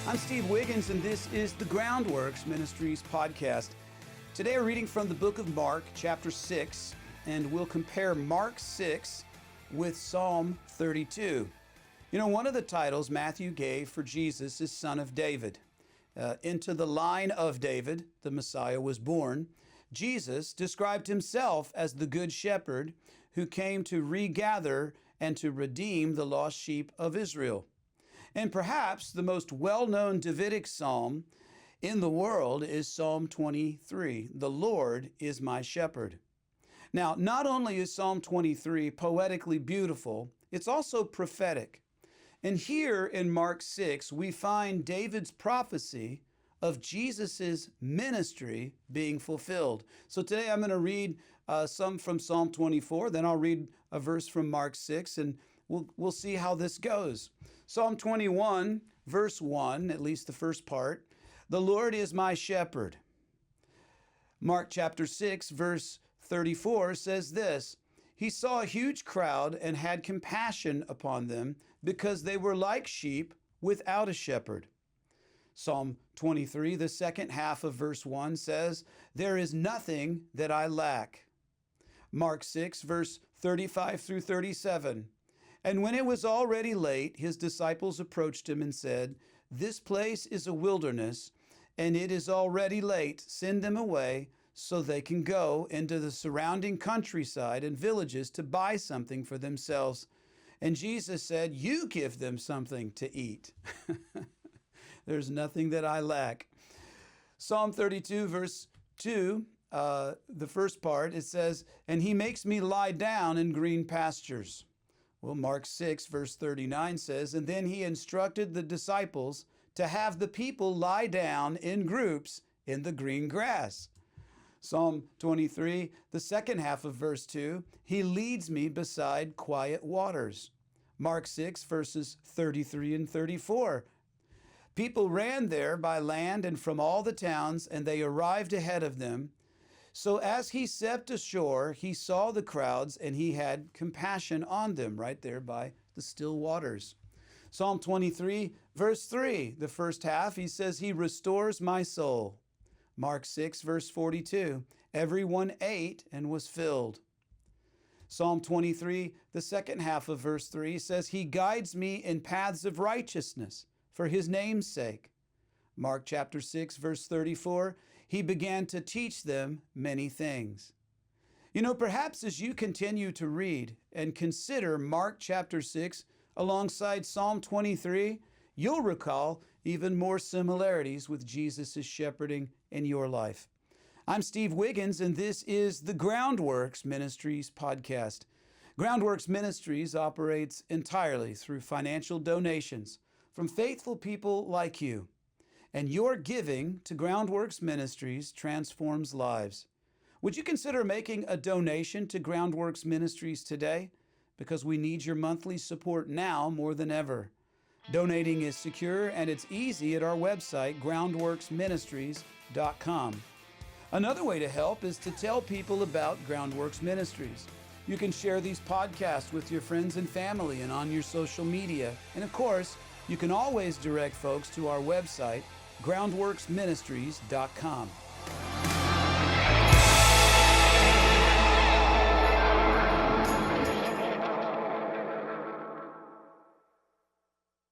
I'm Steve Wiggins, and this is the Groundworks Ministries podcast. Today we're reading from the book of Mark, chapter 6, and we'll compare Mark 6 with Psalm 32. You know, one of the titles Matthew gave for Jesus is Son of David. Into the line of David, the Messiah was born. Jesus described himself as the Good Shepherd who came to regather and to redeem the lost sheep of Israel. And perhaps the most well-known Davidic psalm in the world is Psalm 23, "The Lord is my shepherd." Now, not only is Psalm 23 poetically beautiful, it's also prophetic. And here in Mark 6, we find David's prophecy of Jesus' ministry being fulfilled. So today I'm going to read some from Psalm 24, then I'll read a verse from Mark 6, and we'll see how this goes. Psalm 21, verse 1, at least the first part, "The Lord is my shepherd." Mark chapter 6, verse 34 says this, "He saw a huge crowd and had compassion upon them because they were like sheep without a shepherd." Psalm 23, the second half of verse 1 says, "There is nothing that I lack." Mark 6, verse 35 through 37, "And when it was already late, his disciples approached him and said, 'This place is a wilderness, and it is already late. Send them away so they can go into the surrounding countryside and villages to buy something for themselves.' And Jesus said, 'You give them something to eat.' There's nothing that I lack." Psalm 32, verse 2, the first part, it says, "And he makes me lie down in green pastures." Well, Mark 6, verse 39 says, "And then he instructed the disciples to have the people lie down in groups in the green grass." Psalm 23, the second half of verse 2, "He leads me beside quiet waters." Mark 6, verses 33 and 34, "People ran there by land and from all the towns, and they arrived ahead of them. So as he stepped ashore, he saw the crowds, and he had compassion on them," right there by the still waters. Psalm 23, verse 3, the first half, he says, "He restores my soul." Mark 6, verse 42, "Everyone ate and was filled." Psalm 23, the second half of verse 3 says, "He guides me in paths of righteousness for his name's sake." Mark chapter 6, verse 34, "He began to teach them many things." You know, perhaps as you continue to read and consider Mark chapter 6 alongside Psalm 23, you'll recall even more similarities with Jesus' shepherding in your life. I'm Steve Wiggins, and this is the Groundworks Ministries podcast. Groundworks Ministries operates entirely through financial donations from faithful people like you. And your giving to Groundworks Ministries transforms lives. Would you consider making a donation to Groundworks Ministries today? Because we need your monthly support now more than ever. Donating is secure and it's easy at our website, groundworksministries.com. Another way to help is to tell people about Groundworks Ministries. You can share these podcasts with your friends and family and on your social media. And of course, you can always direct folks to our website, groundworksministries.com.